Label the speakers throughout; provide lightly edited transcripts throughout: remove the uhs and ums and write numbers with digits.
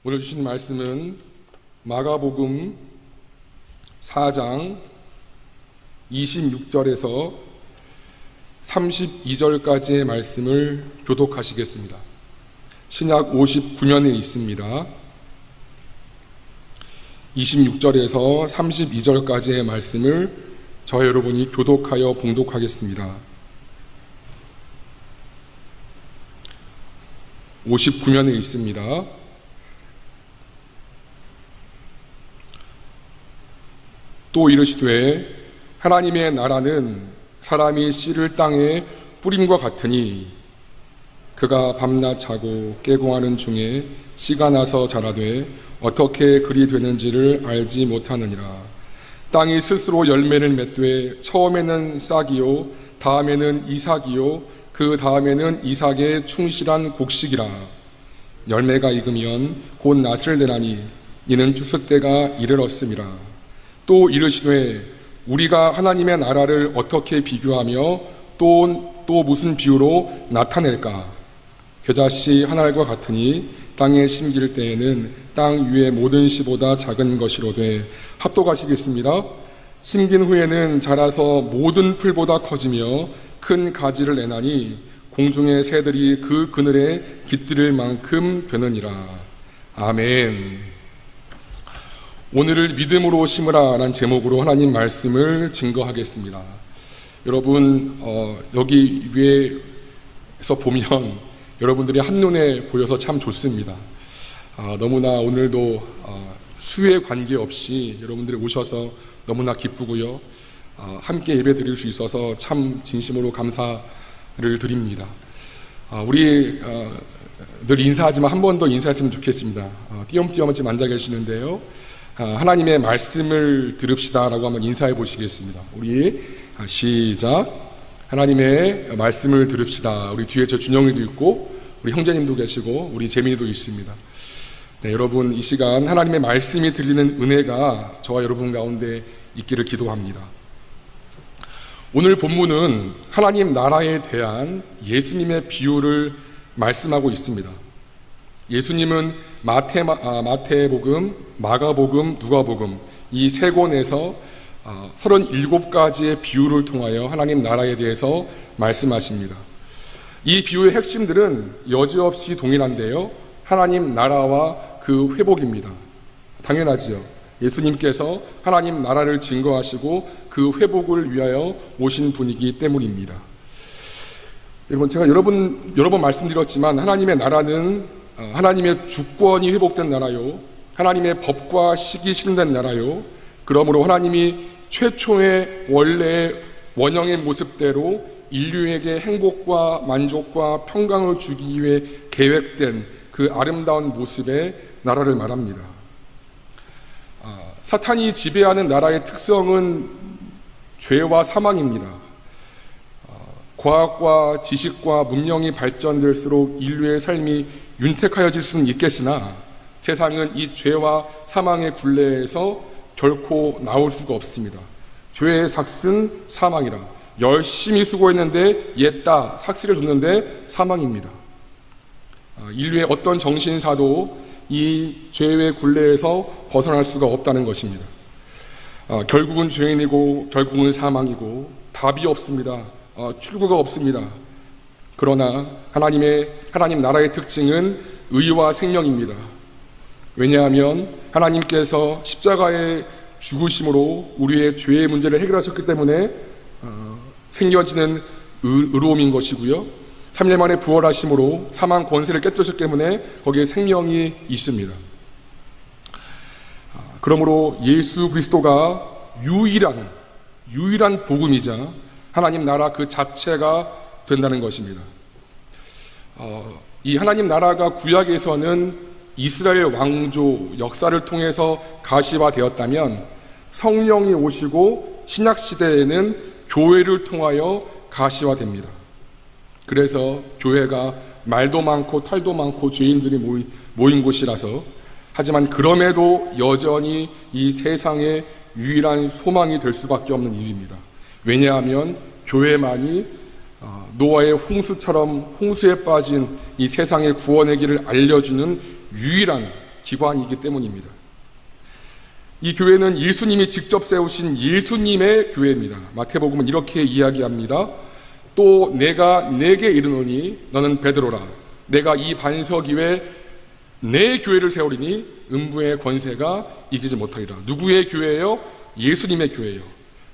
Speaker 1: 오늘 주신 말씀은 마가복음 4장 26절에서 32절까지의 말씀을 교독하시겠습니다. 신약 59면에 있습니다. 26절에서 32절까지의 말씀을 저와 여러분이 교독하여 봉독하겠습니다. 59면에 있습니다. 또 이르시되 하나님의 나라는 사람이 씨를 땅에 뿌림과 같으니 그가 밤낮 자고 깨공하는 중에 씨가 나서 자라되 어떻게 그리 되는지를 알지 못하느니라. 땅이 스스로 열매를 맺되 처음에는 싹이요 다음에는 이삭이요 그 다음에는 이삭의 충실한 곡식이라. 열매가 익으면 곧 낫을 내나니 이는 추수 때가 이르렀음이라. 또 이르시되 우리가 하나님의 나라를 어떻게 비교하며 또 무슨 비유로 나타낼까? 겨자씨 한 알과 같으니 땅에 심길 때에는 땅 위의 모든 씨보다 작은 것이로되 합독하시겠습니다. 심긴 후에는 자라서 모든 풀보다 커지며 큰 가지를 내나니 공중의 새들이 그 그늘에 깃들일 만큼 되느니라. 아멘. 오늘을 믿음으로 심으라 라는 제목으로 하나님 말씀을 증거하겠습니다. 여러분 여기 위에서 보면 여러분들이 한눈에 보여서 참 좋습니다. 너무나 오늘도 수에 관계없이 여러분들이 오셔서 너무나 기쁘고요. 함께 예배 드릴 수 있어서 참 진심으로 감사를 드립니다. 우리 늘 인사하지만 한 번 더 인사했으면 좋겠습니다. 띄엄띄엄 지금 앉아 계시는데요. 하나님의 말씀을 들읍시다 라고 한번 인사해 보시겠습니다. 우리 시작. 하나님의 말씀을 들읍시다. 우리 뒤에 저 준영이도 있고 우리 형제님도 계시고 우리 재민이도 있습니다. 네, 여러분 이 시간 하나님의 말씀이 들리는 은혜가 저와 여러분 가운데 있기를 기도합니다. 오늘 본문은 하나님 나라에 대한 예수님의 비유를 말씀하고 있습니다. 예수님은 마태복음, 마가복음, 누가복음 이 세 권에서 37가지의 비유를 통하여 하나님 나라에 대해서 말씀하십니다. 이 비유의 핵심들은 여지없이 동일한데요. 하나님 나라와 그 회복입니다. 당연하지요. 예수님께서 하나님 나라를 증거하시고 그 회복을 위하여 오신 분이기 때문입니다. 여러분 제가 여러 번 말씀드렸지만 하나님의 나라는 하나님의 주권이 회복된 나라요, 하나님의 법과 식이 실현된 나라요, 그러므로 하나님이 최초의 원래의 원형의 모습대로 인류에게 행복과 만족과 평강을 주기 위해 계획된 그 아름다운 모습의 나라를 말합니다. 사탄이 지배하는 나라의 특성은 죄와 사망입니다. 과학과 지식과 문명이 발전될수록 인류의 삶이 윤택하여질 수는 있겠으나 세상은 이 죄와 사망의 굴레에서 결코 나올 수가 없습니다. 죄의 삭은 사망이라. 열심히 수고했는데 옛다 삭시를 줬는데 사망입니다. 인류의 어떤 정신사도 이 죄의 굴레에서 벗어날 수가 없다는 것입니다. 결국은 죄인이고 결국은 사망이고 답이 없습니다. 출구가 없습니다. 그러나 하나님 나라의 특징은 의와 생명입니다. 왜냐하면 하나님께서 십자가의 죽으심으로 우리의 죄의 문제를 해결하셨기 때문에 생겨지는 의로움인 것이고요. 3일 만에 부활하심으로 사망 권세를 깨뜨렸기 때문에 거기에 생명이 있습니다. 그러므로 예수 그리스도가 유일한 복음이자 하나님 나라 그 자체가 된다는 것입니다. 이 하나님 나라가 구약에서는 이스라엘 왕조 역사를 통해서 가시화되었다면 성령이 오시고 신약 시대에는 교회를 통하여 가시화됩니다. 그래서 교회가 말도 많고 탈도 많고 죄인들이 모인 곳이라서, 하지만 그럼에도 여전히 이 세상의 유일한 소망이 될 수밖에 없는 이유입니다. 왜냐하면 교회만이 노아의 홍수처럼 홍수에 빠진 이 세상의 구원의 길을 알려주는 유일한 기관이기 때문입니다. 이 교회는 예수님이 직접 세우신 예수님의 교회입니다. 마태복음은 이렇게 이야기합니다. 또 내가 내게 이르노니 너는 베드로라. 내가 이 반석 위에 내 교회를 세우리니 음부의 권세가 이기지 못하리라. 누구의 교회예요? 예수님의 교회예요.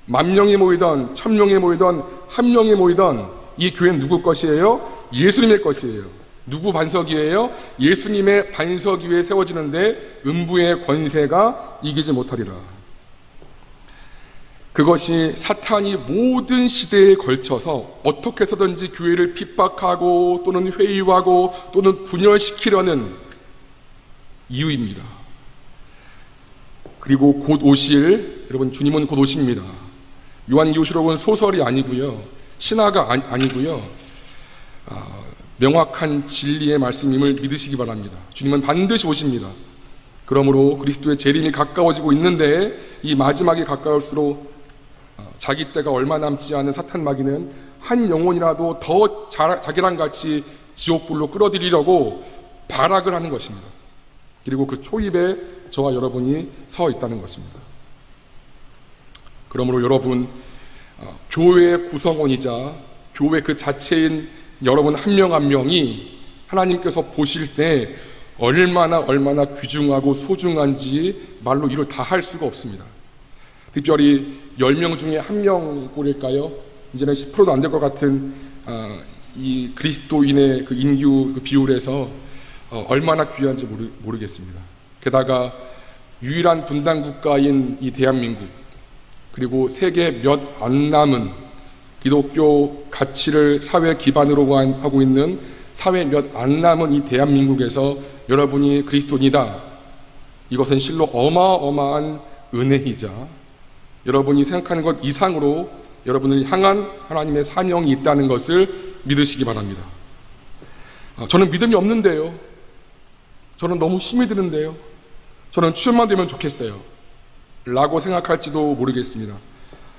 Speaker 1: 10,000명이 모이던 1,000명이 모이던 1명이 모이던 이 교회는 누구 것이에요? 예수님의 것이에요. 누구 반석이에요? 예수님의 반석 위에 세워지는데 음부의 권세가 이기지 못하리라. 그것이 사탄이 모든 시대에 걸쳐서 어떻게 해서든지 교회를 핍박하고 또는 회유하고 또는 분열시키려는 이유입니다. 그리고 곧 오실, 여러분 주님은 곧 오십니다. 요한계시록은 소설이 아니고요, 신화가 아니고요, 명확한 진리의 말씀임을 믿으시기 바랍니다. 주님은 반드시 오십니다. 그러므로 그리스도의 재림이 가까워지고 있는데 이 마지막이 가까울수록 자기 때가 얼마 남지 않은 사탄 마귀는 한 영혼이라도 더 자기랑 같이 지옥불로 끌어들이려고 발악을 하는 것입니다. 그리고 그 초입에 저와 여러분이 서 있다는 것입니다. 그러므로 여러분, 교회의 구성원이자 교회 그 자체인 여러분 한 명 한 명이 하나님께서 보실 때 얼마나 귀중하고 소중한지 말로 이를 다 할 수가 없습니다. 특별히 10명 중에 1명 꼴일까요? 이제는 10%도 안 될 것 같은 이 그리스도인의 그 인구 그 비율에서 얼마나 귀한지 모르겠습니다. 게다가 유일한 분단 국가인 이 대한민국, 그리고 세계 몇 안 남은 기독교 가치를 사회 기반으로 하고 있는 사회 몇 안 남은 이 대한민국에서 여러분이 그리스도인이다, 이것은 실로 어마어마한 은혜이자 여러분이 생각하는 것 이상으로 여러분을 향한 하나님의 사명이 있다는 것을 믿으시기 바랍니다. 저는 믿음이 없는데요, 저는 너무 힘이 드는데요, 저는 취업만 되면 좋겠어요 라고 생각할지도 모르겠습니다.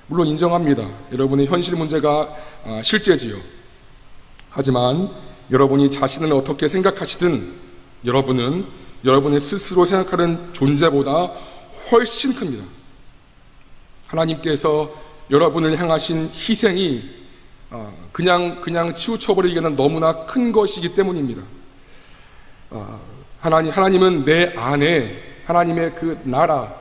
Speaker 1: 물론 인정합니다. 여러분의 현실 문제가 실제지요. 하지만 여러분이 자신을 어떻게 생각하시든 여러분은 여러분의 스스로 생각하는 존재보다 훨씬 큽니다. 하나님께서 여러분을 향하신 희생이 그냥 치우쳐버리기에는 너무나 큰 것이기 때문입니다. 하나님은 내 안에 하나님의 그 나라,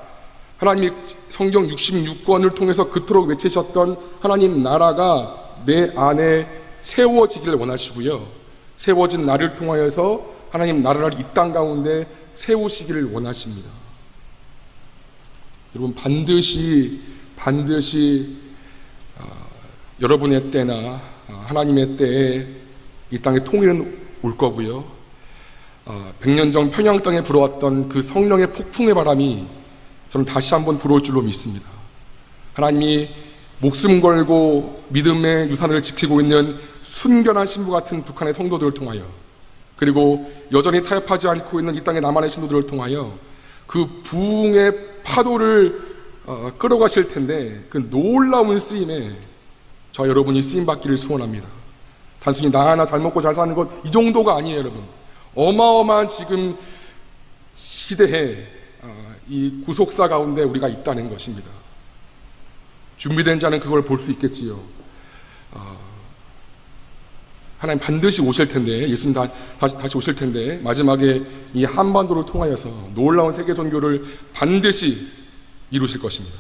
Speaker 1: 하나님이 성경 66권을 통해서 그토록 외치셨던 하나님 나라가 내 안에 세워지기를 원하시고요, 세워진 나를 통하여서 하나님 나라를 이 땅 가운데 세우시기를 원하십니다. 여러분, 반드시 여러분의 때나 하나님의 때에 이 땅에 통일은 올 거고요, 100년 전 평양 땅에 불어왔던 그 성령의 폭풍의 바람이 저는 다시 한번 불어올 줄로 믿습니다. 하나님이 목숨 걸고 믿음의 유산을 지키고 있는 순결한 신부 같은 북한의 성도들을 통하여, 그리고 여전히 타협하지 않고 있는 이 땅의 남한의 신도들을 통하여 그 부흥의 파도를 끌어가실 텐데, 그 놀라운 쓰임에 저 여러분이 쓰임받기를 소원합니다. 단순히 나 하나 잘 먹고 잘 사는 것 이 정도가 아니에요. 여러분, 어마어마한 지금 시대에 이 구속사 가운데 우리가 있다는 것입니다. 준비된 자는 그걸 볼 수 있겠지요. 하나님 반드시 오실 텐데, 예수님 다시 오실 텐데, 마지막에 이 한반도를 통하여서 놀라운 세계 선교를 반드시 이루실 것입니다.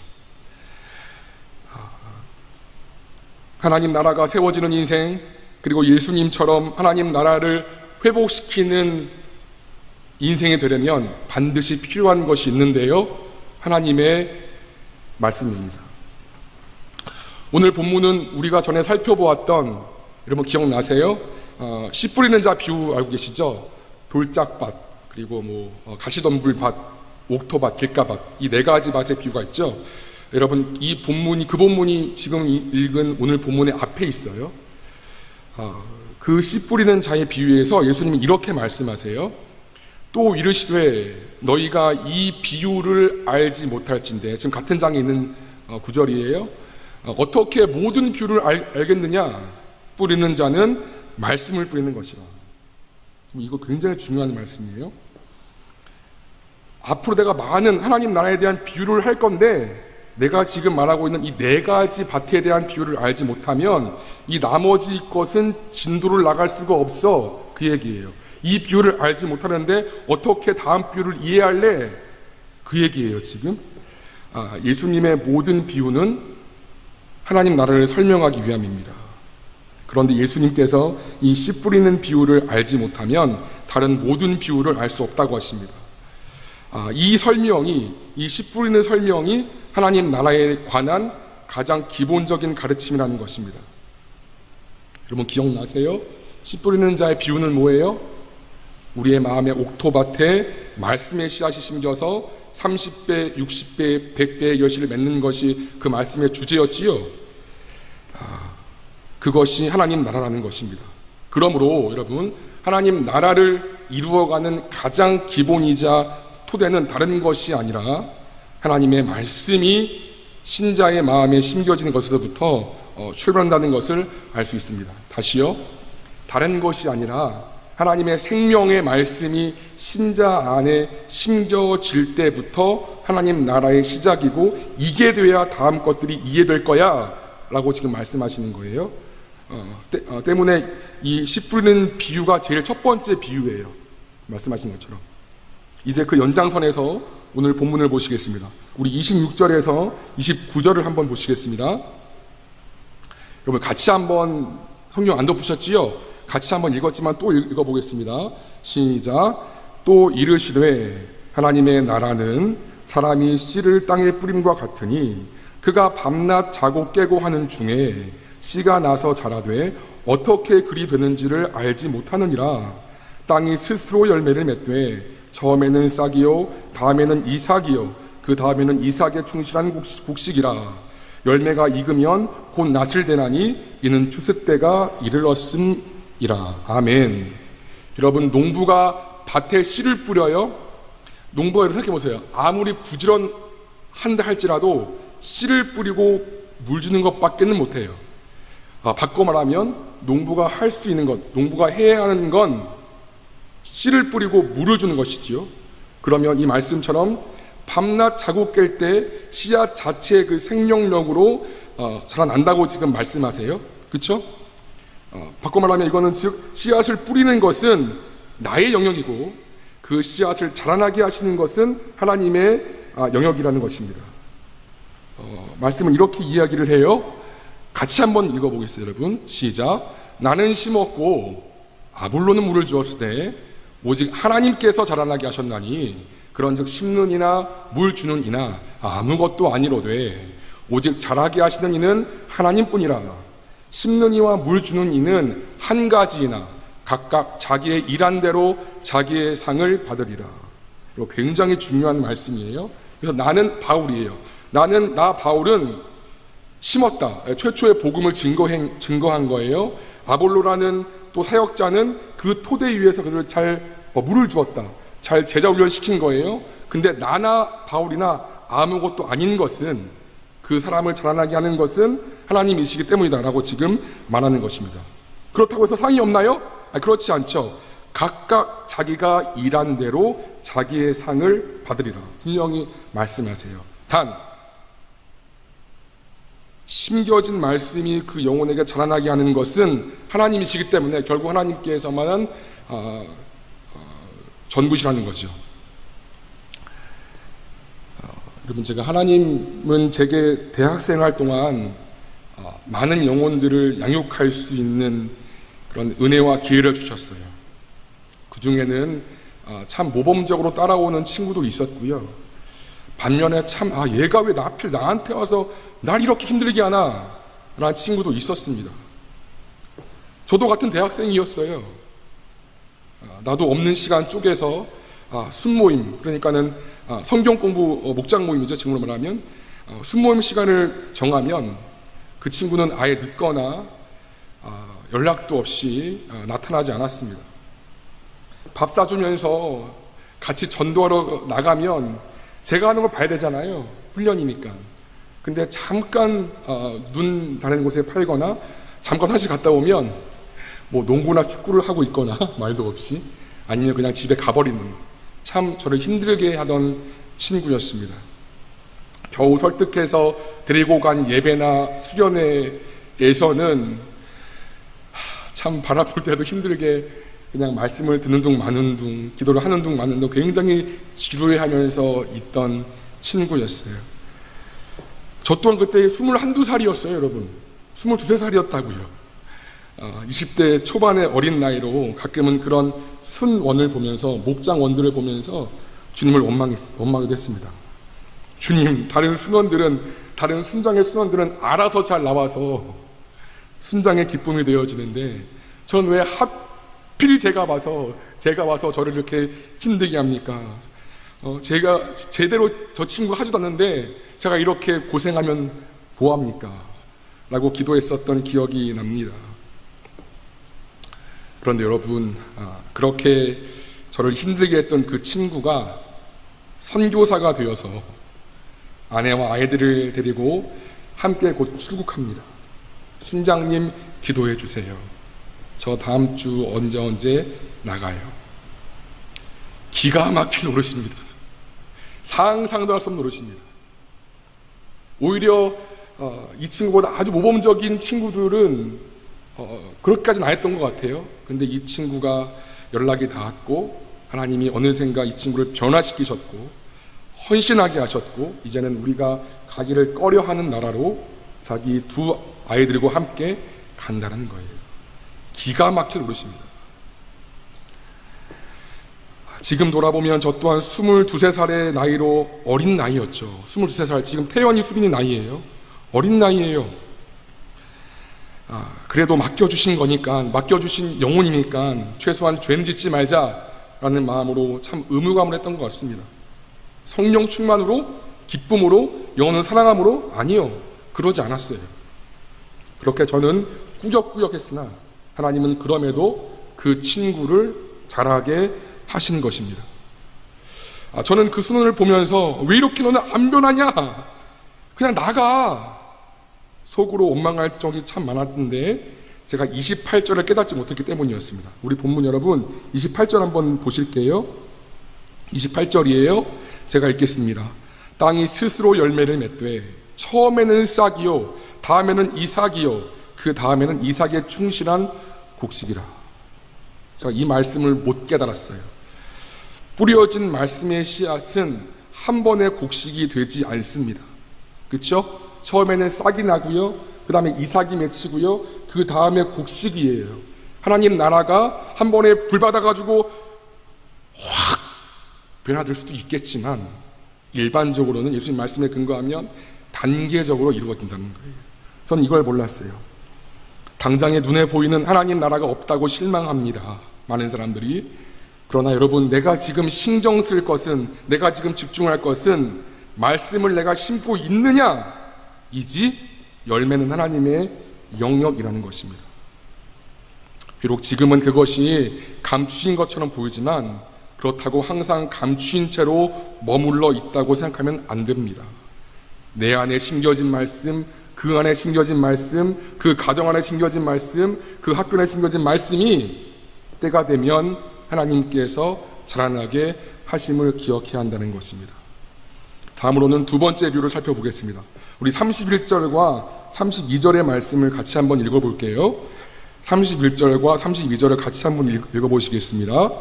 Speaker 1: 하나님 나라가 세워지는 인생, 그리고 예수님처럼 하나님 나라를 회복시키는 인생이 되려면 반드시 필요한 것이 있는데요, 하나님의 말씀입니다. 오늘 본문은 우리가 전에 살펴보았던, 여러분 기억나세요? 씨 뿌리는 자 비유 알고 계시죠? 돌짝밭, 그리고 가시덤불밭, 옥토밭, 길가밭, 이 4가지 밭의 비유가 있죠. 여러분, 이 본문이, 그 본문이 지금 읽은 오늘 본문의 앞에 있어요. 그 씨 뿌리는 자의 비유에서 예수님이 이렇게 말씀하세요. 또 이르시되 너희가 이 비유를 알지 못할진대. 지금 같은 장에 있는 구절이에요. 어떻게 모든 비유를 알겠느냐? 뿌리는 자는 말씀을 뿌리는 것이라. 이거 굉장히 중요한 말씀이에요. 앞으로 내가 많은 하나님 나라에 대한 비유를 할 건데 내가 지금 말하고 있는 이 4가지 밭에 대한 비유를 알지 못하면 이 나머지 것은 진도를 나갈 수가 없어. 그 얘기예요. 이 비유를 알지 못하는데 어떻게 다음 비유를 이해할래? 그 얘기예요 지금. 예수님의 모든 비유는 하나님 나라를 설명하기 위함입니다. 그런데 예수님께서 이 씨 뿌리는 비유를 알지 못하면 다른 모든 비유를 알 수 없다고 하십니다. 이 설명이, 이 씨 뿌리는 설명이 하나님 나라에 관한 가장 기본적인 가르침이라는 것입니다. 여러분 기억나세요? 씨 뿌리는 자의 비유는 뭐예요? 우리의 마음의 옥토밭에 말씀의 씨앗이 심겨서 30배, 60배, 100배의 여실을 맺는 것이 그 말씀의 주제였지요. 그것이 하나님 나라라는 것입니다. 그러므로 여러분, 하나님 나라를 이루어가는 가장 기본이자 토대는 다른 것이 아니라 하나님의 말씀이 신자의 마음에 심겨지는 것에서부터 출발한다는 것을 알 수 있습니다. 다시요. 다른 것이 아니라 하나님의 생명의 말씀이 신자 안에 심겨질 때부터 하나님 나라의 시작이고 이게 돼야 다음 것들이 이해될 거야 라고 지금 말씀하시는 거예요. 때문에 이 씨 뿌리는 비유가 제일 첫 번째 비유예요. 말씀하신 것처럼. 이제 그 연장선에서 오늘 본문을 보시겠습니다. 우리 26절에서 29절을 한번 보시겠습니다. 여러분 같이 한번 성경 안 덮으셨지요? 같이 한번 읽었지만 또 읽어보겠습니다. 시작. 또 이르시되 하나님의 나라는 사람이 씨를 땅에 뿌림과 같으니 그가 밤낮 자고 깨고 하는 중에 씨가 나서 자라되 어떻게 그리 되는지를 알지 못하느니라. 땅이 스스로 열매를 맺되 처음에는 싹이요 다음에는 이삭이요 그 다음에는 이삭에 충실한 곡식이라. 열매가 익으면 곧 낫을 되나니 이는 추수 때가 이르렀음이라. 아멘. 여러분 농부가 밭에 씨를 뿌려요. 농부가 이렇게 생각해보세요. 아무리 부지런한다 할지라도 씨를 뿌리고 물 주는 것밖에는 못해요. 바꿔 말하면 농부가 할 수 있는 것, 농부가 해야 하는 건 씨를 뿌리고 물을 주는 것이지요. 그러면 이 말씀처럼 밤낮 자고 깰 때 씨앗 자체의 그 생명력으로 자라난다고 지금 말씀하세요. 그렇죠? 바꿔 말하면 이거는 즉 씨앗을 뿌리는 것은 나의 영역이고 그 씨앗을 자라나게 하시는 것은 하나님의 영역이라는 것입니다. 말씀은 이렇게 이야기를 해요. 같이 한번 읽어보겠어요, 여러분. 시작. 나는 심었고 아볼로는 물을 주었으되 오직 하나님께서 자라나게 하셨나니 그런즉 심는 이나 물 주는 이나 아무것도 아니로되 오직 자라게 하시는 이는 하나님뿐이라. 심는 이와 물 주는 이는 한 가지이나 각각 자기의 일한 대로 자기의 상을 받으리라. 굉장히 중요한 말씀이에요. 그래서 나는 바울이에요. 나 바울은 심었다. 최초의 복음을 증거한 거예요. 아볼로라는 또 사역자는 그 토대 위에서 그들을 잘 물을 주었다. 잘 제자 훈련시킨 거예요. 근데 나나 바울이나 아무것도 아닌 것은 그 사람을 자라나게 하는 것은 하나님이시기 때문이다 라고 지금 말하는 것입니다. 그렇다고 해서 상이 없나요? 그렇지 않죠. 각각 자기가 일한 대로 자기의 상을 받으리라 분명히 말씀하세요. 단 심겨진 말씀이 그 영혼에게 자라나게 하는 것은 하나님이시기 때문에 결국 하나님께서만 전부시라는 거죠. 여러분 제가 하나님은 제게 대학생활 동안 많은 영혼들을 양육할 수 있는 그런 은혜와 기회를 주셨어요. 그 중에는 참 모범적으로 따라오는 친구도 있었고요. 반면에 참 얘가 왜 하필 나한테 와서 날 이렇게 힘들게 하나 라는 친구도 있었습니다. 저도 같은 대학생이었어요. 나도 없는 시간 쪼개서 순모임, 그러니까는 성경 공부 목장 모임이죠. 지금으로 말하면 순모임 시간을 정하면 그 친구는 아예 늦거나 연락도 없이 나타나지 않았습니다. 밥 사주면서 같이 전도하러 나가면 제가 하는 걸 봐야 되잖아요. 훈련이니까. 근데 잠깐 눈 다른 곳에 팔거나 잠깐 화장실 갔다 오면 뭐 농구나 축구를 하고 있거나 말도 없이 아니면 그냥 집에 가버리는 참 저를 힘들게 하던 친구였습니다. 겨우 설득해서 데리고 간 예배나 수련회에서는 참 바라볼 때도 힘들게 그냥 말씀을 듣는 둥 마는 둥, 기도를 하는 둥 마는 둥 굉장히 지루해하면서 있던 친구였어요. 저 또한 그때 21~22살이었어요, 여러분. 22~23살이었다고요. 20대 초반의 어린 나이로 가끔은 그런 순원을 보면서, 목장원들을 보면서 주님을 원망하기도 했습니다. 주님, 다른 순장의 순원들은 알아서 잘 나와서 순장의 기쁨이 되어지는데 전 왜 하필 제가 와서 저를 이렇게 힘들게 합니까? 제가 제대로 저 친구 하지도 않는데 제가 이렇게 고생하면 뭐합니까? 라고 기도했었던 기억이 납니다. 그런데 여러분, 그렇게 저를 힘들게 했던 그 친구가 선교사가 되어서 아내와 아이들을 데리고 함께 곧 출국합니다. 순장님 기도해 주세요. 저 다음 주 언제 나가요. 기가 막힐 노릇입니다. 상상도 할 수 없는 노릇입니다. 오히려 이 친구보다 아주 모범적인 친구들은 그렇게까지는 안 했던 것 같아요. 근데 이 친구가 연락이 닿았고 하나님이 어느샌가 이 친구를 변화시키셨고 헌신하게 하셨고 이제는 우리가 가기를 꺼려하는 나라로 자기 두 아이들과 함께 간다는 거예요. 기가 막힐 노릇입니다. 지금 돌아보면 저 또한 22~23살의 나이로 어린 나이였죠. 22~23살, 지금 태연이 수빈이 나이예요. 어린 나이예요. 그래도 맡겨주신 거니까, 맡겨주신 영혼이니까 최소한 죄는 짓지 말자라는 마음으로 참 의무감을 했던 것 같습니다. 성령 충만으로, 기쁨으로, 영혼을 사랑함으로? 아니요, 그러지 않았어요. 그렇게 저는 꾸역꾸역했으나 하나님은 그럼에도 그 친구를 자라게 하신 것입니다. 저는 그 수능을 보면서 왜 이렇게 너는 안 변하냐? 그냥 나가! 속으로 원망할 적이 참 많았는데 제가 28절을 깨닫지 못했기 때문이었습니다. 우리 본문 여러분 28절 한번 보실게요. 28절이에요. 제가 읽겠습니다. 땅이 스스로 열매를 맺되 처음에는 싹이요 다음에는 이삭이요 그 다음에는 이삭에 충실한 곡식이라. 제가 이 말씀을 못 깨달았어요. 뿌려진 말씀의 씨앗은 한 번의 곡식이 되지 않습니다. 그렇죠? 처음에는 싹이 나고요, 그 다음에 이삭이 맺히고요, 그 다음에 곡식이에요. 하나님 나라가 한 번에 불 받아가지고 확 변화될 수도 있겠지만 일반적으로는 예수님 말씀에 근거하면 단계적으로 이루어진다는 거예요. 전 이걸 몰랐어요. 당장에 눈에 보이는 하나님 나라가 없다고 실망합니다, 많은 사람들이. 그러나 여러분, 내가 지금 신경 쓸 것은, 내가 지금 집중할 것은 말씀을 내가 심고 있느냐 이지 열매는 하나님의 영역이라는 것입니다. 비록 지금은 그것이 감추인 것처럼 보이지만 그렇다고 항상 감추인 채로 머물러 있다고 생각하면 안 됩니다. 내 안에 심겨진 말씀, 그 안에 심겨진 말씀, 그 가정 안에 심겨진 말씀, 그 학교 안에 심겨진 말씀이 때가 되면 하나님께서 자라나게 하심을 기억해야 한다는 것입니다. 다음으로는 두 번째 비유를 살펴보겠습니다. 우리 31절과 32절의 말씀을 같이 한번 읽어볼게요. 31절과 32절을 같이 한번 읽어보시겠습니다.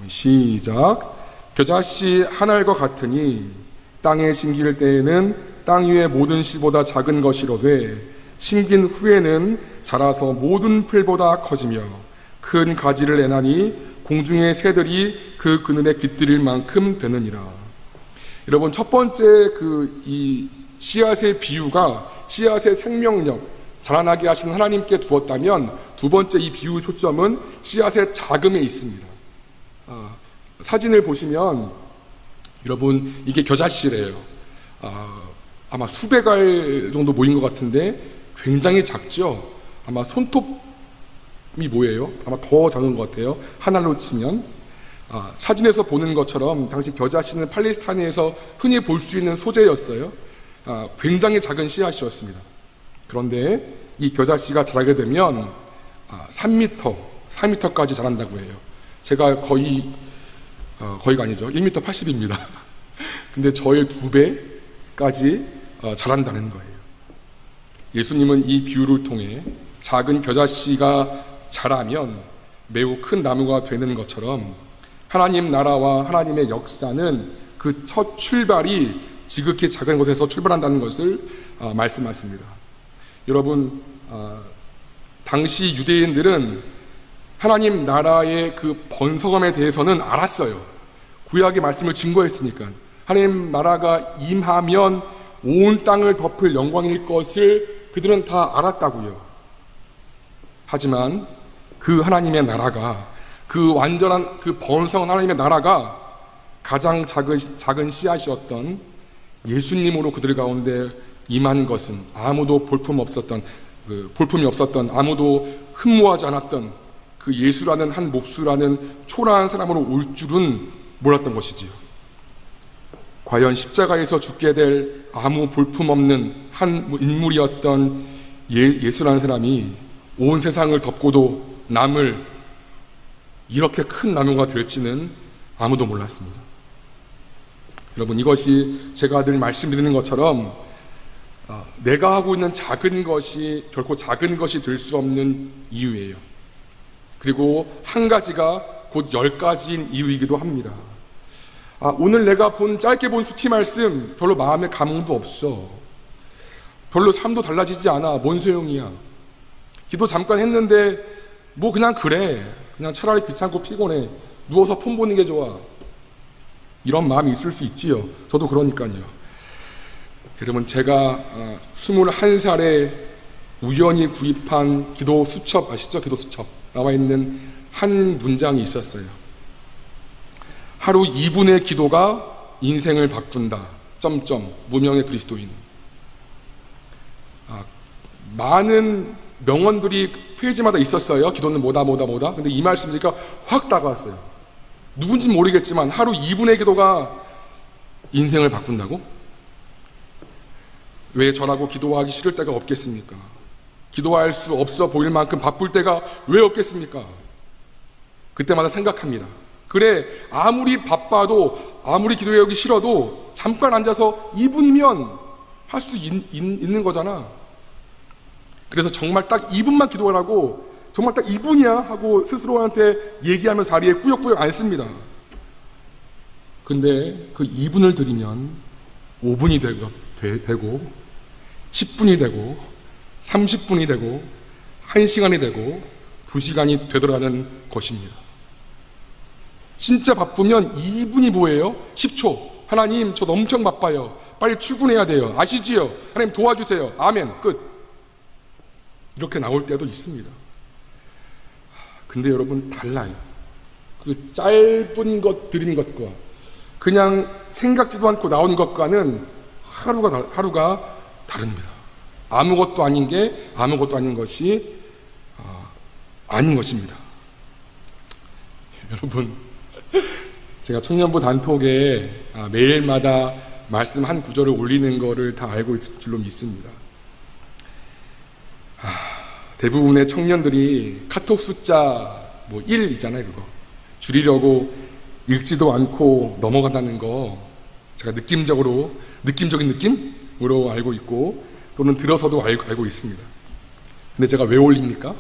Speaker 1: 시작. 겨자씨 한 알과 같으니 땅에 심길 때에는 땅 위의 모든 씨보다 작은 것이로되 심긴 후에는 자라서 모든 풀보다 커지며 큰 가지를 내나니 공중의 새들이 그 그늘에 깃들일 만큼 되느니라. 여러분, 첫 번째 이 씨앗의 비유가 씨앗의 생명력, 자라나게 하시는 하나님께 두었다면, 두 번째 이 비유의 초점은 씨앗의 자금에 있습니다. 사진을 보시면 여러분, 이게 겨자씨래요. 아마 수백 알 정도 모인 것 같은데 굉장히 작죠. 아마 손톱이 뭐예요? 아마 더 작은 것 같아요. 한 알로 치면. 사진에서 보는 것처럼 당시 겨자씨는 팔레스타인에서 흔히 볼 수 있는 소재였어요. 굉장히 작은 씨앗이었습니다. 그런데 이 겨자씨가 자라게 되면 3m까지 자란다고 해요. 제가 거의 거의가 아니죠. 1m 80입니다. 근데 저의 2배까지 자란다는 거예요. 예수님은 이 비유를 통해 작은 겨자씨가 자라면 매우 큰 나무가 되는 것처럼 하나님 나라와 하나님의 역사는 그 첫 출발이 지극히 작은 곳에서 출발한다는 것을 말씀하십니다. 여러분, 당시 유대인들은 하나님 나라의 그 번성함에 대해서는 알았어요. 구약의 말씀을 증거했으니까. 하나님 나라가 임하면 온 땅을 덮을 영광일 것을 그들은 다 알았다고요. 하지만 그 하나님의 나라가, 그 완전한 그 번성한 하나님의 나라가 가장 작은 씨앗이었던 예수님으로 그들 가운데 임한 것은 아무도 볼품이 없었던, 아무도 흠모하지 않았던 그 예수라는 한 몫이라는 초라한 사람으로 올 줄은 몰랐던 것이지요. 과연 십자가에서 죽게 될 아무 볼품없는 한 인물이었던 예수라는 사람이 온 세상을 덮고도 남을 이렇게 큰 나무가 될지는 아무도 몰랐습니다. 여러분, 이것이 제가 늘 말씀드리는 것처럼 내가 하고 있는 작은 것이 결코 작은 것이 될 수 없는 이유예요. 그리고 한 가지가 곧 10가지인 이유이기도 합니다. 오늘 내가 짧게 본 큐티 말씀 별로 마음에 감흥도 없어. 별로 삶도 달라지지 않아. 뭔 소용이야. 기도 잠깐 했는데 뭐 그냥 그래. 그냥 차라리 귀찮고 피곤해. 누워서 폰 보는 게 좋아. 이런 마음이 있을 수 있지요. 저도 그러니까요. 여러분, 제가 21살에 우연히 구입한 기도 수첩 아시죠? 기도 수첩 나와 있는 한 문장이 있었어요. 하루 2분의 기도가 인생을 바꾼다. 무명의 그리스도인. 많은 명언들이 페이지마다 있었어요. 기도는 뭐다. 근데 이 말씀 드리니까 확 다가왔어요. 누군지 모르겠지만 하루 2분의 기도가 인생을 바꾼다고? 왜 저라고 기도하기 싫을 때가 없겠습니까? 기도할 수 없어 보일 만큼 바쁠 때가 왜 없겠습니까? 그때마다 생각합니다. 그래, 아무리 바빠도, 아무리 기도하기 싫어도 잠깐 앉아서 2분이면 할 수 있는 거잖아. 그래서 정말 딱 2분만 기도하라고, 정말 딱 2분이야 하고 스스로한테 얘기하면 자리에 꾸역꾸역 앉습니다. 근데 그 2분을 들이면 5분이 되고 10분이 되고 30분이 되고 1시간이 되고 2시간이 되더라는 것입니다. 진짜 바쁘면 2분이 뭐예요? 10초. 하나님, 저 엄청 바빠요. 빨리 출근해야 돼요. 아시지요? 하나님 도와주세요. 아멘. 끝. 이렇게 나올 때도 있습니다. 근데 여러분, 달라요. 그 짧은 것 드린 것과 그냥 생각지도 않고 나온 것과는 하루가 다릅니다. 아무것도 아닌 게 아무것도 아닌 것이 아닌 것입니다. 여러분, 제가 청년부 단톡에 매일마다 말씀 한 구절을 올리는 거를 다 알고 있을 줄로 믿습니다. 대부분의 청년들이 카톡 숫자 1 있잖아요. 그거 줄이려고 읽지도 않고 넘어간다는 거 제가 느낌적인 느낌으로 알고 있고, 또는 들어서도 알고 있습니다. 근데 제가 왜 올립니까?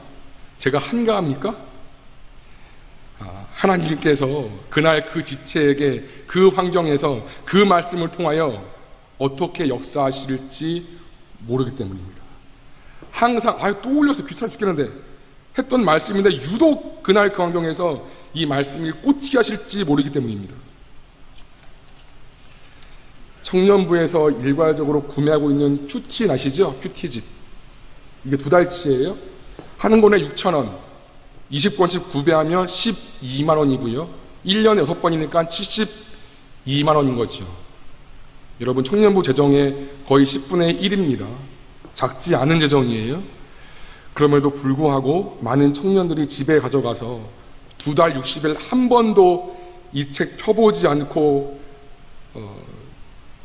Speaker 1: 제가 한가합니까? 하나님께서 그날 그 지체에게, 그 환경에서 그 말씀을 통하여 어떻게 역사하실지 모르기 때문입니다. 항상 또 올려서 귀찮아 죽겠는데 했던 말씀인데 유독 그날 그 환경에서 이 말씀이 꽂히게 하실지 모르기 때문입니다. 청년부에서 일괄적으로 구매하고 있는 큐티 아시죠? 큐티집. 이게 2달치예요. 한 권에 6,000원. 20권씩 구매하면 12만 원이고요. 1년에 6번이니까 72만 원인 거죠. 여러분, 청년부 재정의 거의 10분의 1입니다. 작지 않은 재정이에요. 그럼에도 불구하고 많은 청년들이 집에 가져가서 2달 60일 한 번도 이 책 펴보지 않고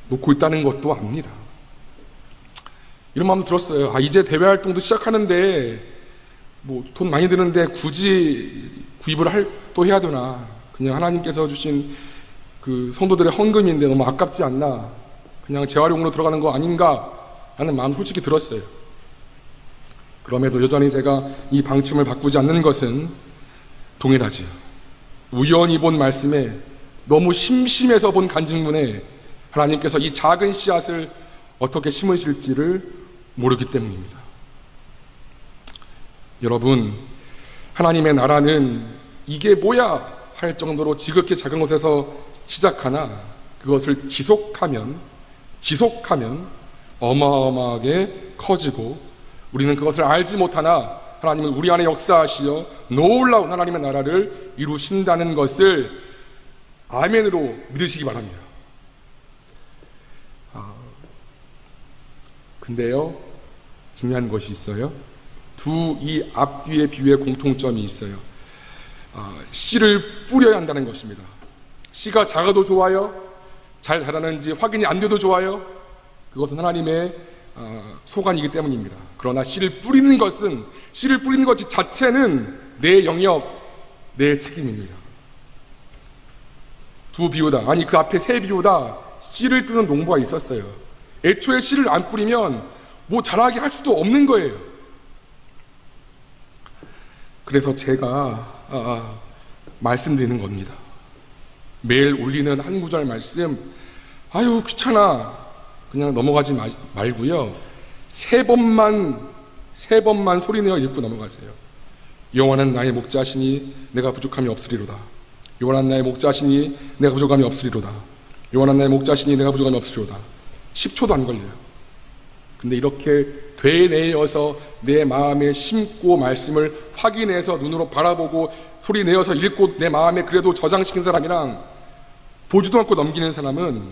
Speaker 1: 놓고 있다는 것도 압니다. 이런 마음도 들었어요. 이제 대외 활동도 시작하는데 돈 많이 드는데 굳이 구입을 또 해야 되나. 그냥 하나님께서 주신 그 성도들의 헌금인데 너무 아깝지 않나, 그냥 재활용으로 들어가는 거 아닌가 하는 마음 솔직히 들었어요. 그럼에도 여전히 제가 이 방침을 바꾸지 않는 것은 동일하지요. 우연히 본 말씀에, 너무 심심해서 본 간증문에 하나님께서 이 작은 씨앗을 어떻게 심으실지를 모르기 때문입니다. 여러분, 하나님의 나라는 이게 뭐야 할 정도로 지극히 작은 것에서 시작하나 그것을 지속하면 어마어마하게 커지고, 우리는 그것을 알지 못하나 하나님은 우리 안에 역사하시어 놀라운 하나님의 나라를 이루신다는 것을 아멘으로 믿으시기 바랍니다. 근데요, 중요한 것이 있어요. 이 앞뒤의 비유의 공통점이 있어요. 씨를 뿌려야 한다는 것입니다. 씨가 작아도 좋아요, 잘 자라는지 확인이 안 돼도 좋아요, 그것은 하나님의 소관이기 때문입니다. 그러나 씨를 뿌리는 것 자체는 내 영역, 내 책임입니다. 두 비유다, 아니 그 앞에 세 비유다 씨를 뿌리는 농부가 있었어요. 애초에 씨를 안 뿌리면 뭐 자라게 할 수도 없는 거예요. 그래서 제가 말씀드리는 겁니다. 매일 올리는 한 구절 말씀, 아유 귀찮아, 그냥 넘어가지 말고요, 세 번만 소리내어 읽고 넘어가세요. 여호와는 나의 목자시니 내가 부족함이 없으리로다. 여호와는 나의 목자시니 내가 부족함이 없으리로다. 여호와는 나의 목자시니 내가 부족함이 없으리로다. 10초도 안 걸려요. 근데 이렇게 되뇌어서 내 마음에 심고 말씀을 확인해서 눈으로 바라보고 소리내어서 읽고 내 마음에 그래도 저장시킨 사람이랑 보지도 않고 넘기는 사람은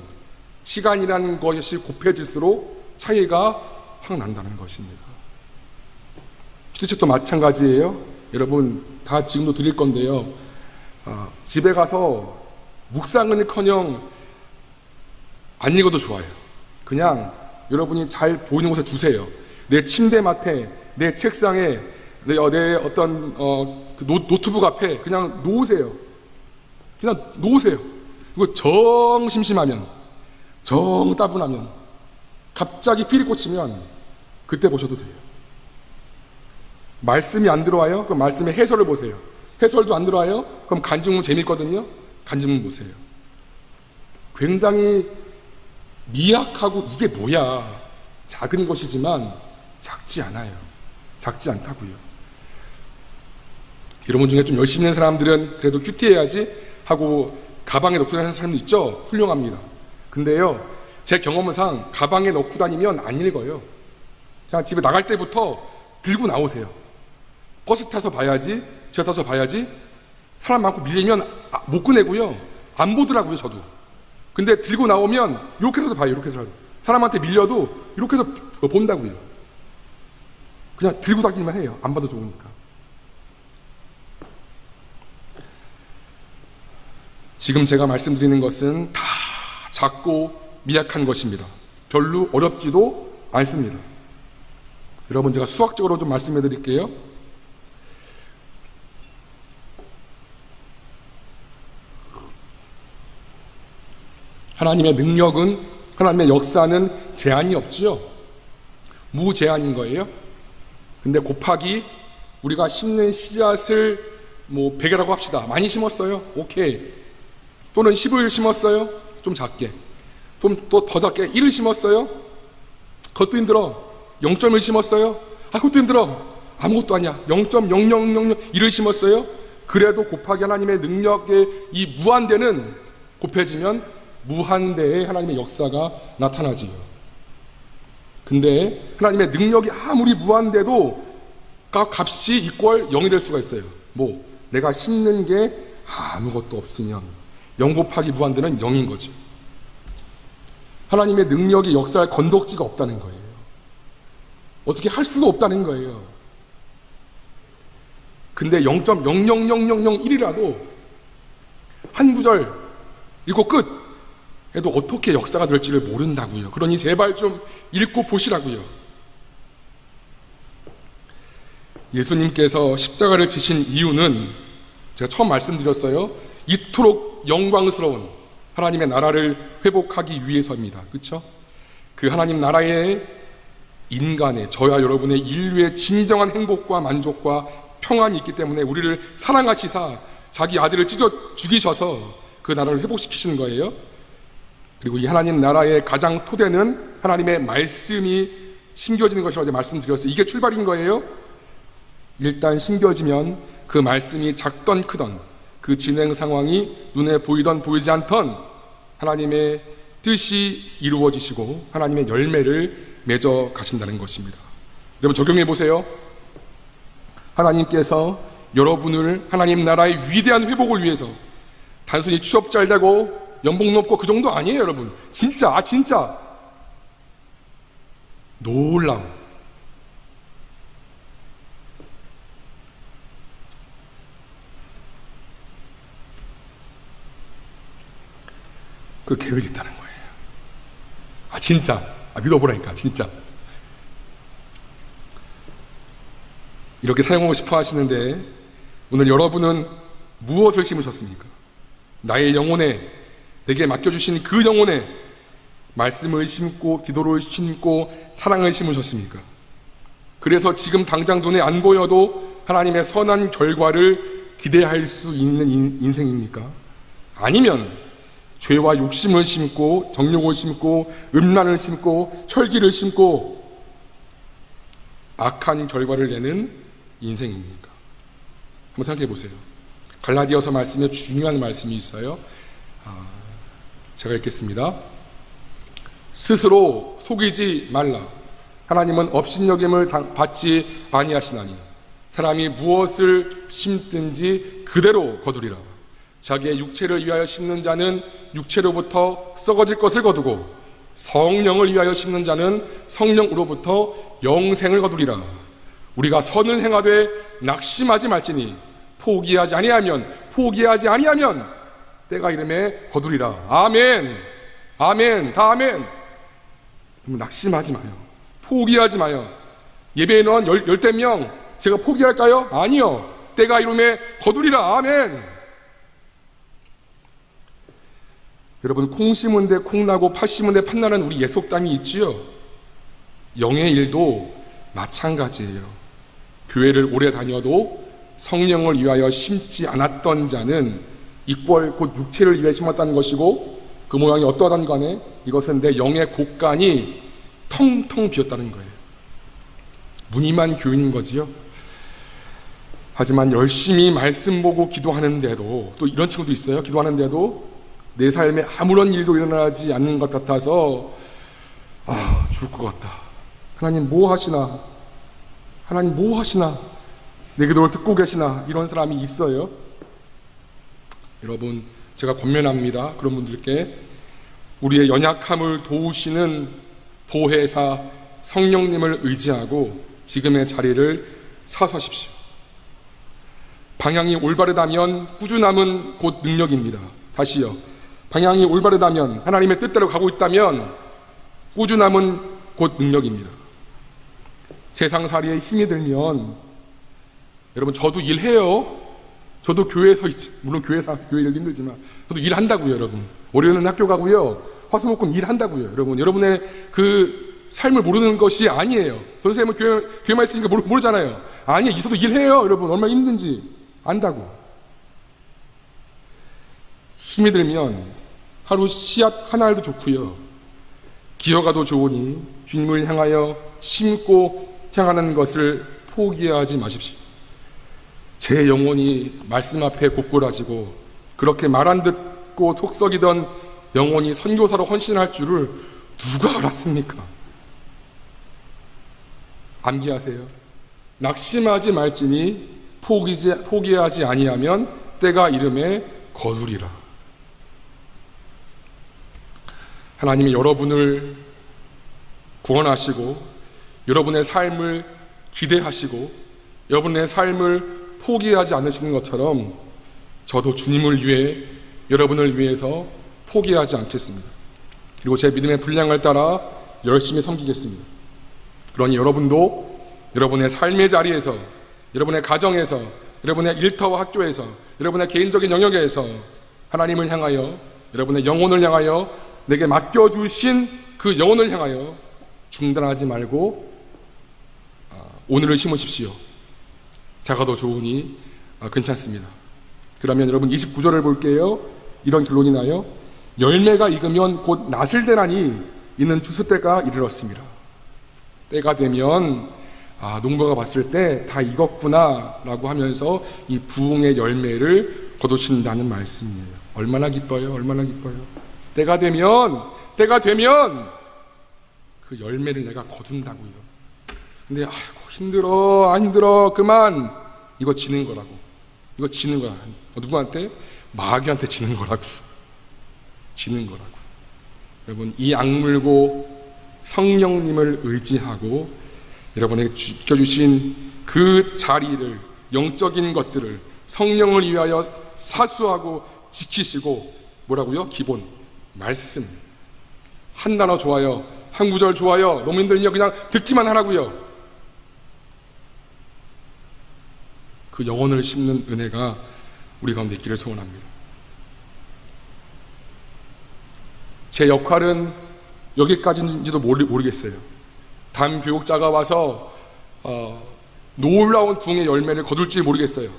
Speaker 1: 시간이라는 것이 곱해질수록 차이가 확 난다는 것입니다. 주일책도 마찬가지예요. 여러분 다 지금도 드릴 건데요, 집에 가서 묵상은커녕 안 읽어도 좋아요. 그냥 여러분이 잘 보이는 곳에 두세요. 내 침대맡에, 내 책상에, 내 어떤 노트북 앞에 그냥 놓으세요. 그냥 놓으세요. 그리고 정 심심하면, 정 따분하면, 갑자기 필이 꽂히면 그때 보셔도 돼요. 말씀이 안 들어와요? 그럼 말씀의 해설을 보세요. 해설도 안 들어와요? 그럼 간증문 재밌거든요? 간증문 보세요. 굉장히 미약하고 이게 뭐야, 작은 것이지만 작지 않아요. 작지 않다고요. 여러분 중에 좀 열심히 있는 사람들은 그래도 큐티해야지 하고 가방에 넣고 다니는 사람도 있죠. 훌륭합니다. 근데요, 제 경험상 가방에 넣고 다니면 안 읽어요. 그냥 집에 나갈 때부터 들고 나오세요. 버스 타서 봐야지, 지하 타서 봐야지, 사람 많고 밀리면 못 꺼내고요, 안 보더라고요 저도. 근데 들고 나오면 이렇게 해서도 봐요. 이렇게 해서라도 사람한테 밀려도 이렇게 해서 본다고요. 그냥 들고 다니기만 해요. 안 봐도 좋으니까. 지금 제가 말씀드리는 것은 다 작고 미약한 것입니다. 별로 어렵지도 않습니다. 여러분 제가 수학적으로 좀 말씀해 드릴게요. 하나님의 능력은, 하나님의 역사는 제한이 없지요. 무제한인 거예요. 근데 곱하기 우리가 심는 씨앗을 100이라고 합시다. 많이 심었어요. 오케이. 또는 10을 심었어요. 좀 작게. 또 더 작게 1을 심었어요. 그것도 힘들어. 0.1 심었어요. 그것도 힘들어. 아무것도 아니야. 0.0001을 심었어요. 그래도 곱하기 하나님의 능력의 이 무한대는 곱해지면 무한대의 하나님의 역사가 나타나지요. 근데 하나님의 능력이 아무리 무한대도 값이 이퀄 0이 될 수가 있어요. 내가 심는 게 아무것도 없으면 0 곱하기 무한대는 0인 거죠. 하나님의 능력이 역사할 건덕지가 없다는 거예요. 어떻게 할 수가 없다는 거예요. 근데 0.00001이라도 한 구절 읽고 끝 해도 어떻게 역사가 될지를 모른다고요. 그러니 제발 좀 읽고 보시라고요. 예수님께서 십자가를 지신 이유는 제가 처음 말씀드렸어요. 이토록 영광스러운 하나님의 나라를 회복하기 위해서입니다. 그렇죠? 그 하나님 나라의 인간의, 저와 여러분의 인류의 진정한 행복과 만족과 평안이 있기 때문에 우리를 사랑하시사 자기 아들을 찢어 죽이셔서 그 나라를 회복시키시는 거예요. 그리고 이 하나님 나라의 가장 토대는 하나님의 말씀이 심겨지는 것이라고 어제 말씀드렸어요. 이게 출발인 거예요. 일단 심겨지면 그 말씀이 작던 크던 그 진행 상황이 눈에 보이던 보이지 않던 하나님의 뜻이 이루어지시고 하나님의 열매를 맺어 가신다는 것입니다. 여러분 적용해 보세요. 하나님께서 여러분을 하나님 나라의 위대한 회복을 위해서 단순히 취업 잘 되고 연봉 높고 그 정도 아니에요, 여러분. 진짜 놀라운 그 계획이 있다는 거예요. 진짜 믿어보라니까. 진짜 이렇게 사용하고 싶어 하시는데 오늘 여러분은 무엇을 심으셨습니까? 나의 영혼에, 내게 맡겨주신 그 영혼에 말씀을 심고 기도를 심고 사랑을 심으셨습니까? 그래서 지금 당장 눈에 안 보여도 하나님의 선한 결과를 기대할 수 있는 인생입니까? 아니면 죄와 욕심을 심고 정욕을 심고 음란을 심고 혈기를 심고 악한 결과를 내는 인생입니까? 한번 생각해 보세요. 갈라디아서 말씀에 중요한 말씀이 있어요. 제가 읽겠습니다. 스스로 속이지 말라. 하나님은 업신여김을 받지 아니하시나니 사람이 무엇을 심든지 그대로 거두리라. 자기의 육체를 위하여 심는 자는 육체로부터 썩어질 것을 거두고 성령을 위하여 심는 자는 성령으로부터 영생을 거두리라. 우리가 선을 행하되 낙심하지 말지니 포기하지 아니하면 때가 이름에 거두리라. 아멘. 다 아멘. 낙심하지 마요. 포기하지 마요. 예배에 넣은 열댓 명 제가 포기할까요? 아니요. 때가 이름에 거두리라. 아멘. 여러분, 콩 심은 데 콩 나고 팥 심은 데 팥 나는 우리 예속담이 있지요. 영의 일도 마찬가지예요. 교회를 오래 다녀도 성령을 위하여 심지 않았던 자는 이꼴 곧 육체를 위해 심었다는 것이고 그 모양이 어떠하든 간에 이것은 내 영의 곳간이 텅텅 비었다는 거예요. 무늬만 교인인 거지요. 하지만 열심히 말씀 보고 기도하는데도 또 이런 친구도 있어요. 기도하는데도 내 삶에 아무런 일도 일어나지 않는 것 같아서 죽을 것 같다. 하나님 뭐 하시나? 내 기도를 듣고 계시나? 이런 사람이 있어요. 여러분, 제가 권면합니다. 그런 분들께 우리의 연약함을 도우시는 보혜사 성령님을 의지하고 지금의 자리를 사수하십시오. 방향이 올바르다면 꾸준함은 곧 능력입니다. 다시요. 방향이 올바르다면, 하나님의 뜻대로 가고 있다면 꾸준함은 곧 능력입니다. 세상살이에 힘이 들면, 여러분, 저도 일해요. 저도 교회에서 물론 교회 일 힘들지만 저도 일한다고요. 여러분, 월요일은 학교 가고요, 화수목금 일한다고요. 여러분의 그 삶을 모르는 것이 아니에요. 선생님은 교회만 있으니까 모르잖아요. 아니에요. 있어도 일해요. 여러분, 얼마나 힘든지 안다고. 힘이 들면 하루 씨앗 한 알도 좋고요, 기어가도 좋으니 주님을 향하여 심고 향하는 것을 포기하지 마십시오. 제 영혼이 말씀 앞에 고꾸라지고 그렇게 말 안 듣고 속썩이던 영혼이 선교사로 헌신할 줄을 누가 알았습니까? 암기하세요. 낙심하지 말지니 포기하지 아니하면 때가 이름에 거두리라. 하나님이 여러분을 구원하시고 여러분의 삶을 기대하시고 여러분의 삶을 포기하지 않으시는 것처럼 저도 주님을 위해, 여러분을 위해서 포기하지 않겠습니다. 그리고 제 믿음의 분량을 따라 열심히 섬기겠습니다. 그러니 여러분도 여러분의 삶의 자리에서, 여러분의 가정에서, 여러분의 일터와 학교에서, 여러분의 개인적인 영역에서 하나님을 향하여, 여러분의 영혼을 향하여, 내게 맡겨주신 그 영혼을 향하여 중단하지 말고 오늘을 심으십시오. 작아도 좋으니 괜찮습니다. 그러면 여러분 29절을 볼게요. 이런 결론이 나요. 열매가 익으면 곧 낫을 대나니 이는 추수 때가 이르렀습니다. 때가 되면 농부가 봤을 때 다 익었구나 라고 하면서 이 부흥의 열매를 거두신다는 말씀이에요. 얼마나 기뻐요. 얼마나 기뻐요. 때가 되면 그 열매를 내가 거둔다고요. 근데 아이고 힘들어 그만. 이거 지는 거라고. 이거 지는 거야. 누구한테? 마귀한테 지는 거라고. 지는 거라고. 여러분 이 악물고 성령님을 의지하고 여러분에게 지켜주신 그 자리를, 영적인 것들을 성령을 위하여 사수하고 지키시고, 뭐라고요? 기본 말씀. 한 단어 좋아요. 한 구절 좋아요. 너무 힘들면 그냥 듣기만 하라고요. 그 영혼을 심는 은혜가 우리 가운데 있기를 소원합니다. 제 역할은 여기까지인지도 모르겠어요. 담 교육자가 와서 놀라운 부흥의 열매를 거둘지 모르겠어요.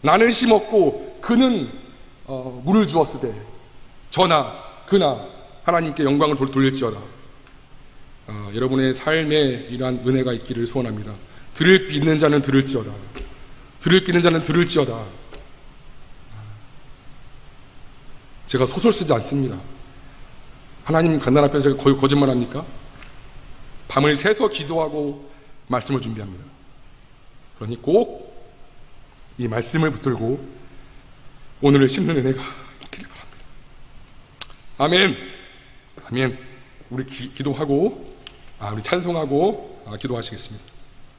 Speaker 1: 나는 심었고 그는 물을 주었으되 저나 그나 하나님께 영광을 돌릴지어다. 여러분의 삶에 이러한 은혜가 있기를 소원합니다. 들을 귀 있는 자는 들을지어다. 들을 귀 있는 자는 들을지어다. 제가 소설 쓰지 않습니다. 하나님 간단 앞에서 거의 거짓말합니까? 밤을 새서 기도하고 말씀을 준비합니다. 그러니 꼭 이 말씀을 붙들고 오늘을 심는 은혜가 있기를 바랍니다. 아멘. 아멘. 우리 기도하고 우리 찬송하고 기도하시겠습니다.